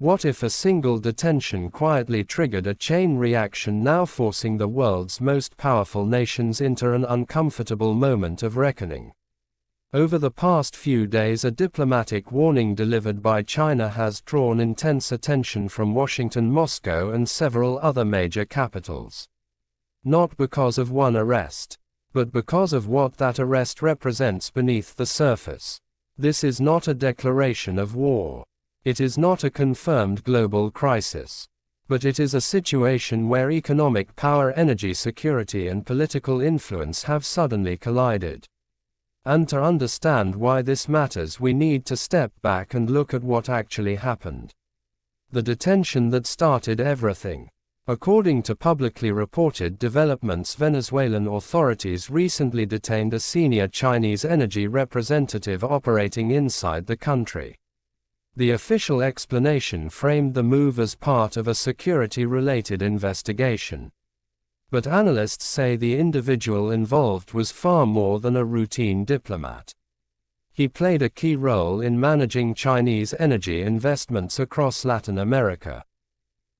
What if a single detention quietly triggered a chain reaction now forcing the world's most powerful nations into an uncomfortable moment of reckoning? Over the past few days, a diplomatic warning delivered by China has drawn intense attention from Washington, Moscow, and several other major capitals. Not because of one arrest, but because of what that arrest represents beneath the surface. This is not a declaration of war. It is not a confirmed global crisis. But it is a situation where economic power, energy security, and political influence have suddenly collided. And to understand why this matters, we need to step back and look at what actually happened. The detention that started everything. According to publicly reported developments, Venezuelan authorities recently detained a senior Chinese energy representative operating inside the country. The official explanation framed the move as part of a security-related investigation. But analysts say the individual involved was far more than a routine diplomat. He played a key role in managing Chinese energy investments across Latin America.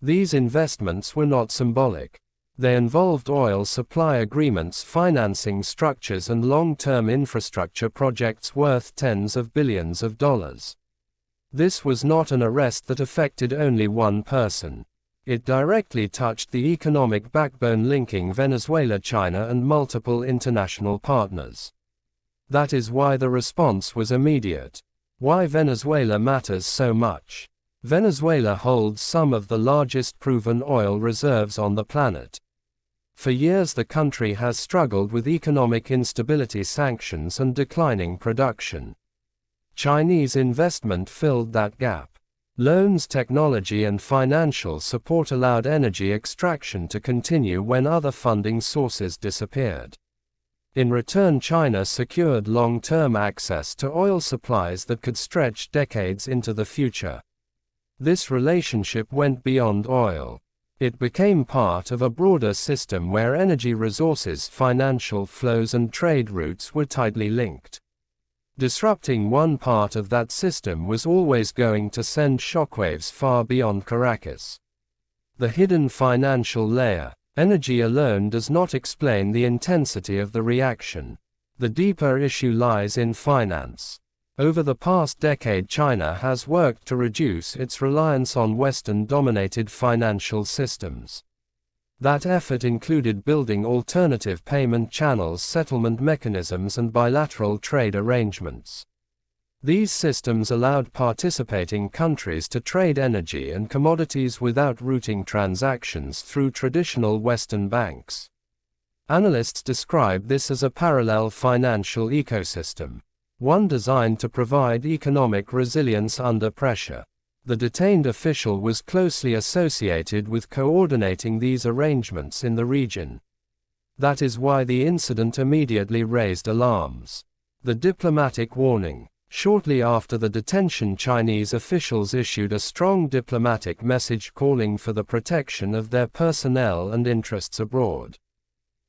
These investments were not symbolic. They involved oil supply agreements, financing structures, and long-term infrastructure projects worth tens of billions of dollars. This was not an arrest that affected only one person. It directly touched the economic backbone linking Venezuela, China, and multiple international partners. That is why the response was immediate. Why Venezuela matters so much. Venezuela holds some of the largest proven oil reserves on the planet. For years the country has struggled with economic instability, sanctions, and declining production. Chinese investment filled that gap. Loans, technology, and financial support allowed energy extraction to continue when other funding sources disappeared. In return, China secured long-term access to oil supplies that could stretch decades into the future. This relationship went beyond oil. It became part of a broader system where energy resources, financial flows, and trade routes were tightly linked. Disrupting one part of that system was always going to send shockwaves far beyond Caracas. The hidden financial layer. Energy alone does not explain the intensity of the reaction. The deeper issue lies in finance. Over the past decade, China has worked to reduce its reliance on Western-dominated financial systems. That effort included building alternative payment channels, settlement mechanisms, and bilateral trade arrangements. These systems allowed participating countries to trade energy and commodities without routing transactions through traditional Western banks. Analysts describe this as a parallel financial ecosystem, one designed to provide economic resilience under pressure. The detained official was closely associated with coordinating these arrangements in the region. That is why the incident immediately raised alarms. The diplomatic warning. Shortly after the detention, Chinese officials issued a strong diplomatic message calling for the protection of their personnel and interests abroad.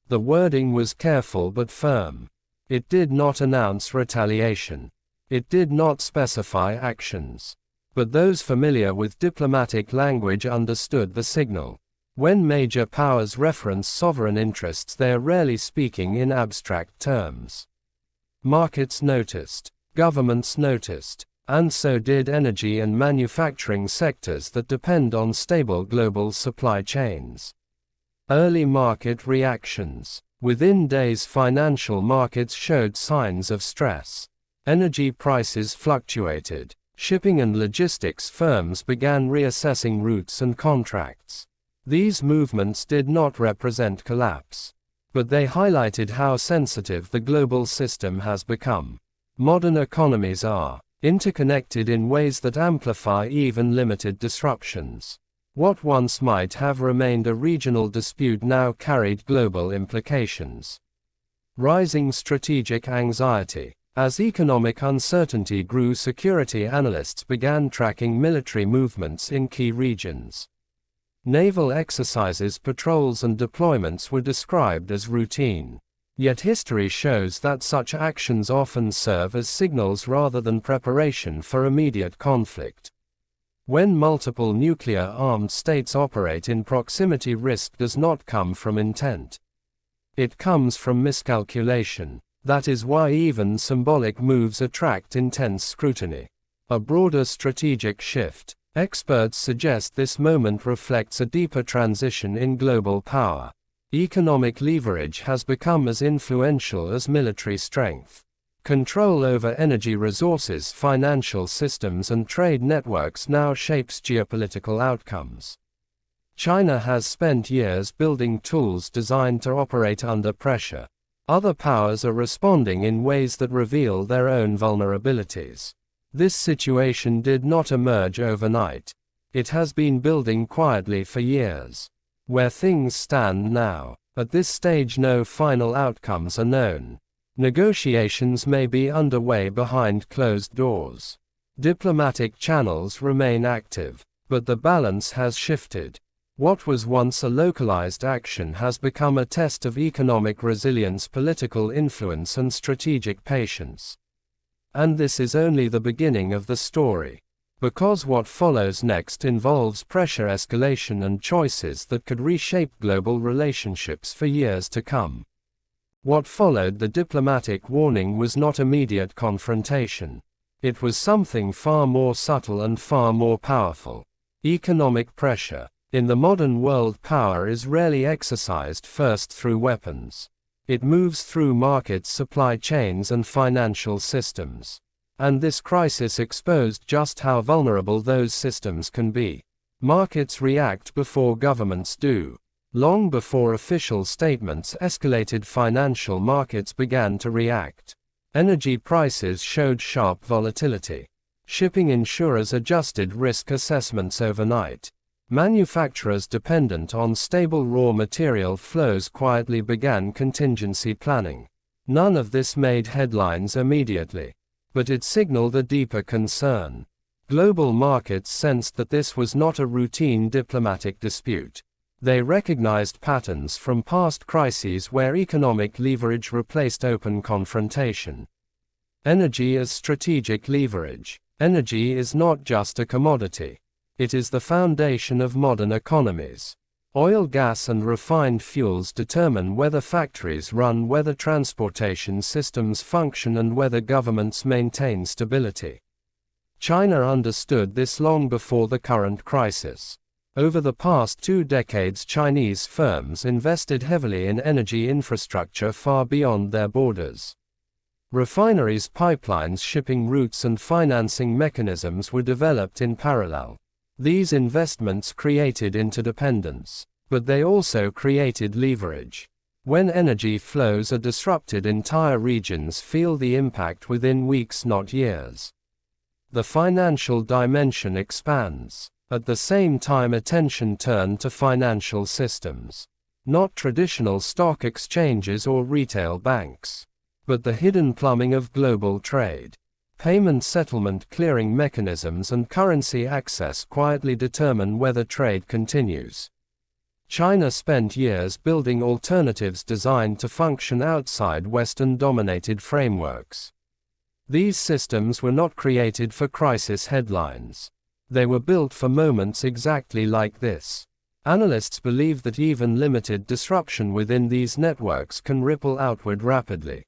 The wording was careful but firm. It did not announce retaliation. It did not specify actions. But those familiar with diplomatic language understood the signal. When major powers reference sovereign interests, they are rarely speaking in abstract terms. Markets noticed, governments noticed, and so did energy and manufacturing sectors that depend on stable global supply chains. Early market reactions. Within days, financial markets showed signs of stress. Energy prices fluctuated. Shipping and logistics firms began reassessing routes and contracts. These movements did not represent collapse, but they highlighted how sensitive the global system has become. Modern economies are interconnected in ways that amplify even limited disruptions. What once might have remained a regional dispute now carried global implications. Rising strategic anxiety. As economic uncertainty grew, security analysts began tracking military movements in key regions. Naval exercises, patrols, and deployments were described as routine. Yet history shows that such actions often serve as signals rather than preparation for immediate conflict. When multiple nuclear-armed states operate in proximity, risk does not come from intent. It comes from miscalculation. That is why even symbolic moves attract intense scrutiny. A broader strategic shift. Experts suggest this moment reflects a deeper transition in global power. Economic leverage has become as influential as military strength. Control over energy resources, financial systems, and trade networks now shapes geopolitical outcomes. China has spent years building tools designed to operate under pressure. Other powers are responding in ways that reveal their own vulnerabilities. This situation did not emerge overnight. It has been building quietly for years. Where things stand now, at this stage no final outcomes are known. Negotiations may be underway behind closed doors. Diplomatic channels remain active, but the balance has shifted. What was once a localized action has become a test of economic resilience, political influence, and strategic patience. And this is only the beginning of the story. Because what follows next involves pressure escalation and choices that could reshape global relationships for years to come. What followed the diplomatic warning was not immediate confrontation. It was something far more subtle and far more powerful. Economic pressure. In the modern world, power is rarely exercised first through weapons. It moves through markets, supply chains, and financial systems. And this crisis exposed just how vulnerable those systems can be. Markets react before governments do. Long before official statements escalated, financial markets began to react. Energy prices showed sharp volatility. Shipping insurers adjusted risk assessments overnight. Manufacturers dependent on stable raw material flows quietly began contingency planning. None of this made headlines immediately, but it signaled a deeper concern. Global markets sensed that this was not a routine diplomatic dispute. They recognized patterns from past crises where economic leverage replaced open confrontation. Energy as strategic leverage. Energy is not just a commodity. It is the foundation of modern economies. Oil, gas, and refined fuels determine whether factories run, whether transportation systems function, and whether governments maintain stability. China understood this long before the current crisis. Over the past 2 decades, Chinese firms invested heavily in energy infrastructure far beyond their borders. Refineries, pipelines, shipping routes, and financing mechanisms were developed in parallel. These investments created interdependence, but they also created leverage. When energy flows are disrupted, entire regions feel the impact within weeks, not years. The financial dimension expands. At the same time, attention turned to financial systems. Not traditional stock exchanges or retail banks, but the hidden plumbing of global trade. Payment, settlement, clearing mechanisms, and currency access quietly determine whether trade continues. China spent years building alternatives designed to function outside Western-dominated frameworks. These systems were not created for crisis headlines. They were built for moments exactly like this. Analysts believe that even limited disruption within these networks can ripple outward rapidly.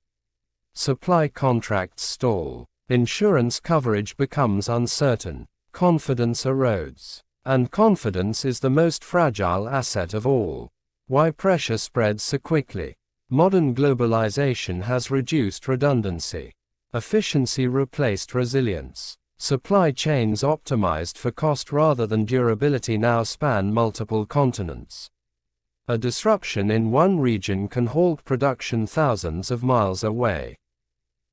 Supply contracts stall. Insurance coverage becomes uncertain. Confidence erodes. And confidence is the most fragile asset of all. Why pressure spreads so quickly? Modern globalization has reduced redundancy. Efficiency replaced resilience. Supply chains optimized for cost rather than durability now span multiple continents. A disruption in one region can halt production thousands of miles away.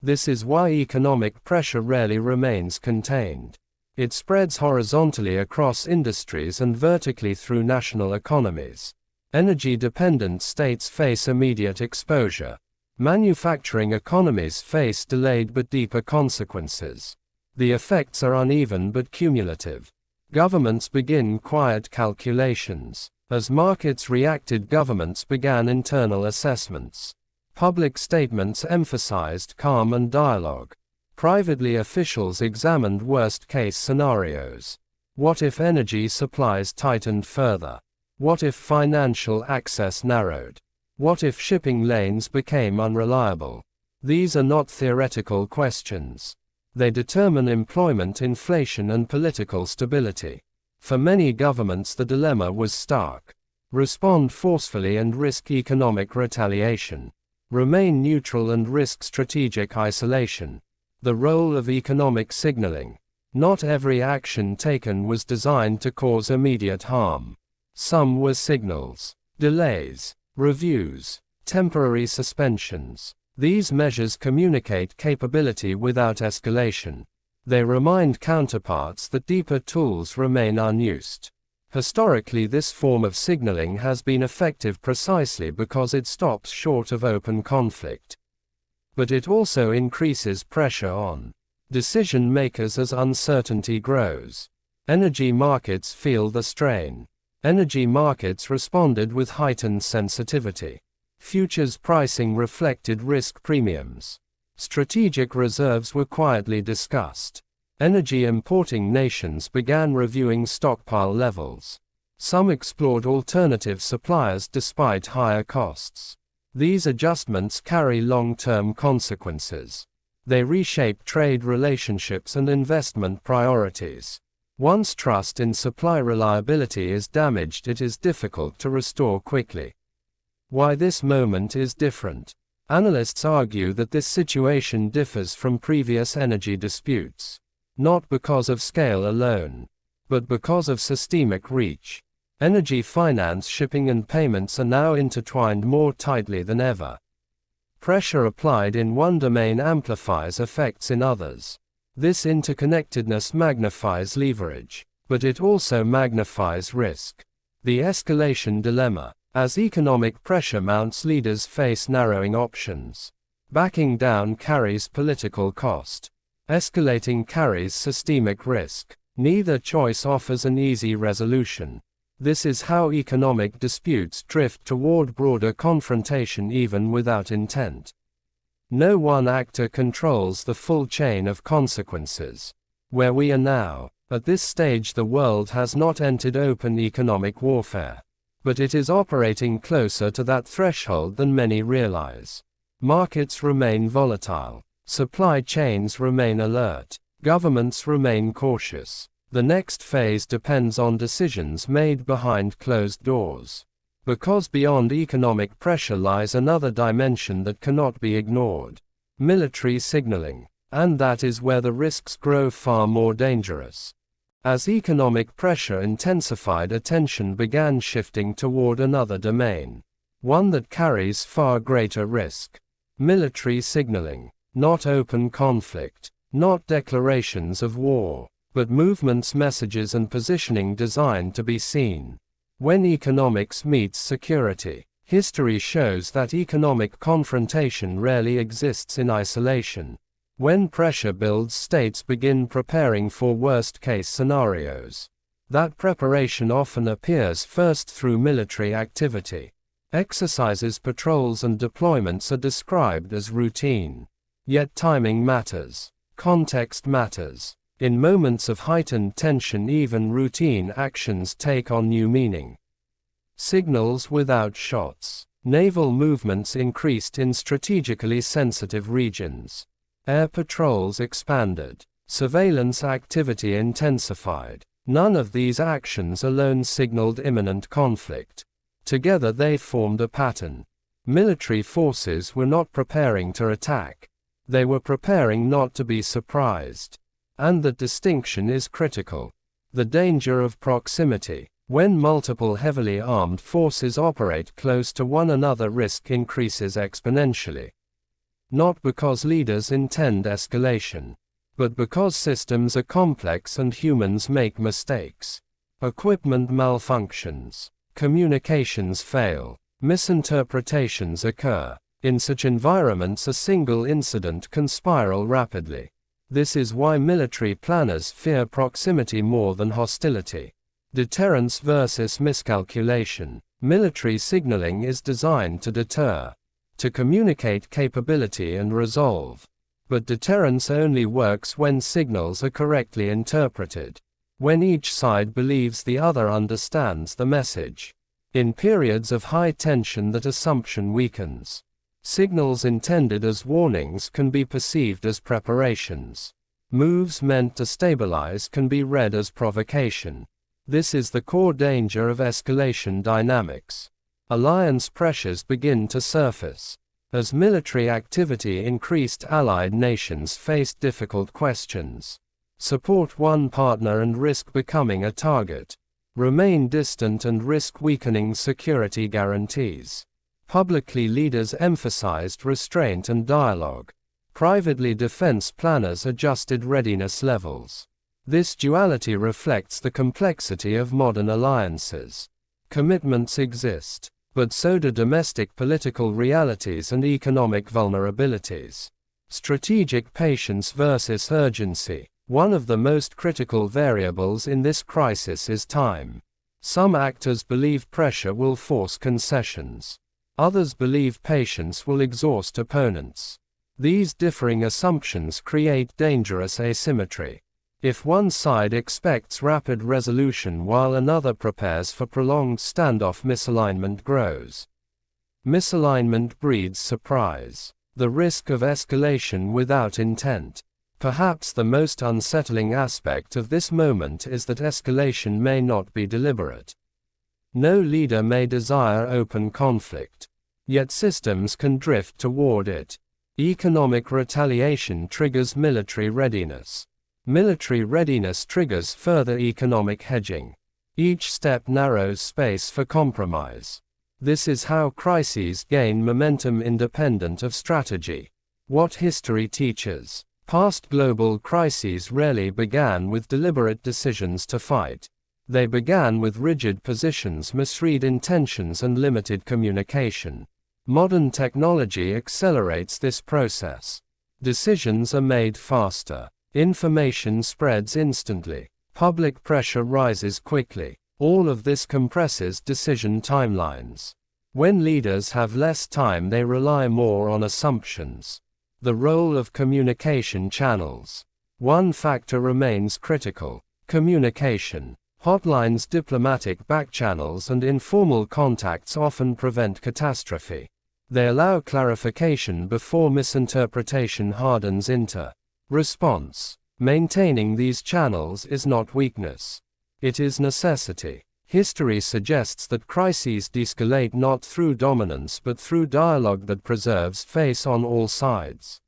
This is why economic pressure rarely remains contained. It spreads horizontally across industries and vertically through national economies. Energy-dependent states face immediate exposure. Manufacturing economies face delayed but deeper consequences. The effects are uneven but cumulative. Governments begin quiet calculations. As markets reacted, governments began internal assessments. Public statements emphasized calm and dialogue. Privately, officials examined worst-case scenarios. What if energy supplies tightened further? What if financial access narrowed? What if shipping lanes became unreliable? These are not theoretical questions. They determine employment, inflation, and political stability. For many governments, the dilemma was stark. Respond forcefully and risk economic retaliation. Remain neutral and risk strategic isolation. The role of economic signaling. Not every action taken was designed to cause immediate harm. Some were signals, delays, reviews, temporary suspensions. These measures communicate capability without escalation. They remind counterparts that deeper tools remain unused. Historically, this form of signaling has been effective precisely because it stops short of open conflict. But it also increases pressure on decision makers as uncertainty grows. Energy markets feel the strain. Energy markets responded with heightened sensitivity. Futures pricing reflected risk premiums. Strategic reserves were quietly discussed. Energy importing nations began reviewing stockpile levels. Some explored alternative suppliers despite higher costs. These adjustments carry long-term consequences. They reshape trade relationships and investment priorities. Once trust in supply reliability is damaged, it is difficult to restore quickly. Why this moment is different? Analysts argue that this situation differs from previous energy disputes, not because of scale alone, but because of systemic reach. Energy finance, shipping, and payments are now intertwined more tightly than ever. Pressure applied in one domain amplifies effects in others. This interconnectedness magnifies leverage, but it also magnifies risk. The escalation dilemma. As economic pressure mounts, leaders face narrowing options. Backing down carries political cost. Escalating carries systemic risk. Neither choice offers an easy resolution. This is how economic disputes drift toward broader confrontation even without intent. No one actor controls the full chain of consequences. Where we are now, at this stage, the world has not entered open economic warfare. But it is operating closer to that threshold than many realize. Markets remain volatile. Supply chains remain alert. Governments remain cautious. The next phase depends on decisions made behind closed doors. Because beyond economic pressure lies another dimension that cannot be ignored. Military signaling. And that is where the risks grow far more dangerous. As economic pressure intensified, attention began shifting toward another domain. One that carries far greater risk. Military signaling. Not open conflict. Not declarations of war. But movements, messages, and positioning designed to be seen. When economics meets security, history shows that economic confrontation rarely exists in isolation. When pressure builds, states begin preparing for worst-case scenarios. That preparation often appears first through military activity. Exercises, patrols, and deployments are described as routine. Yet timing matters. Context matters. In moments of heightened tension, even routine actions take on new meaning. Signals without shots. Naval movements increased in strategically sensitive regions. Air patrols expanded. Surveillance activity intensified. None of these actions alone signaled imminent conflict. Together they formed a pattern. Military forces were not preparing to attack. They were preparing not to be surprised. And that distinction is critical. The danger of proximity. When multiple heavily armed forces operate close to one another, risk increases exponentially. Not because leaders intend escalation, but because systems are complex and humans make mistakes. Equipment malfunctions. Communications fail. Misinterpretations occur. In such environments, a single incident can spiral rapidly. This is why military planners fear proximity more than hostility. Deterrence versus miscalculation. Military signaling is designed to deter, to communicate capability and resolve. But deterrence only works when signals are correctly interpreted. when each side believes the other understands the message. In periods of high tension, that assumption weakens. Signals intended as warnings can be perceived as preparations. Moves meant to stabilize can be read as provocation. This is the core danger of escalation dynamics. Alliance pressures begin to surface. As military activity increased, allied nations faced difficult questions. Support one partner and risk becoming a target. Remain distant and risk weakening security guarantees. Publicly, leaders emphasized restraint and dialogue. Privately, defense planners adjusted readiness levels. This duality reflects the complexity of modern alliances. Commitments exist, but so do domestic political realities and economic vulnerabilities. Strategic patience versus urgency. One of the most critical variables in this crisis is time. Some actors believe pressure will force concessions. Others believe patience will exhaust opponents. These differing assumptions create dangerous asymmetry. If one side expects rapid resolution while another prepares for prolonged standoff, misalignment grows. Misalignment breeds surprise. The risk of escalation without intent. Perhaps the most unsettling aspect of this moment is that escalation may not be deliberate. No leader may desire open conflict. Yet systems can drift toward it. Economic retaliation triggers military readiness. Military readiness triggers further economic hedging. Each step narrows space for compromise. This is how crises gain momentum independent of strategy. What history teaches. Past global crises rarely began with deliberate decisions to fight. They began with rigid positions, misread intentions, and limited communication. Modern technology accelerates this process. Decisions are made faster. Information spreads instantly. Public pressure rises quickly. All of this compresses decision timelines. When leaders have less time, they rely more on assumptions. The role of communication channels. One factor remains critical: communication. Hotlines, diplomatic backchannels, and informal contacts often prevent catastrophe. They allow clarification before misinterpretation hardens into response. Maintaining these channels is not weakness. It is necessity. History suggests that crises de-escalate not through dominance but through dialogue that preserves face on all sides.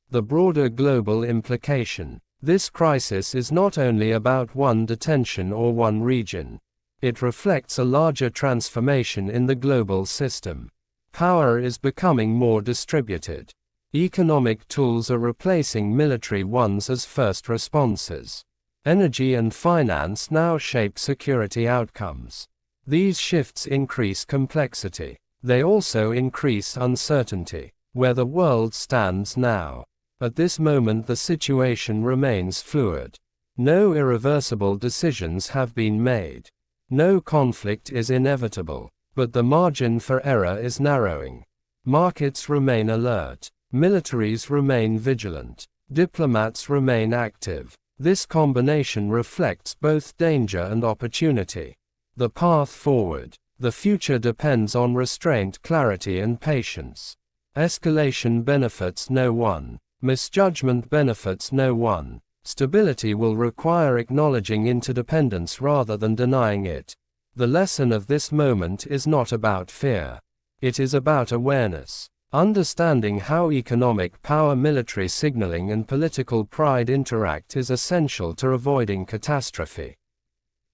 The broader global implication. This crisis is not only about one detention or one region. It reflects a larger transformation in the global system. Power is becoming more distributed. Economic tools are replacing military ones as first responses. Energy and finance now shape security outcomes. These shifts increase complexity. They also increase uncertainty. Where the world stands now. At this moment, the situation remains fluid. No irreversible decisions have been made. No conflict is inevitable. But the margin for error is narrowing. Markets remain alert. Militaries remain vigilant. Diplomats remain active. This combination reflects both danger and opportunity. The path forward. The future depends on restraint, clarity, and patience. Escalation benefits no one. Misjudgment benefits no one. Stability will require acknowledging interdependence rather than denying it. The lesson of this moment is not about fear. It is about awareness. Understanding how economic power, military signaling, and political pride interact is essential to avoiding catastrophe.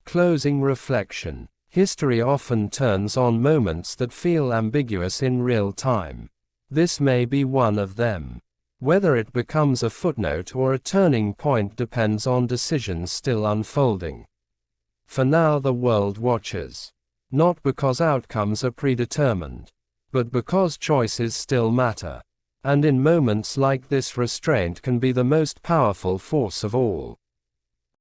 Closing reflection. History often turns on moments that feel ambiguous in real time. This may be one of them. Whether it becomes a footnote or a turning point depends on decisions still unfolding. For now, the world watches. Not because outcomes are predetermined, but because choices still matter. And in moments like this, restraint can be the most powerful force of all.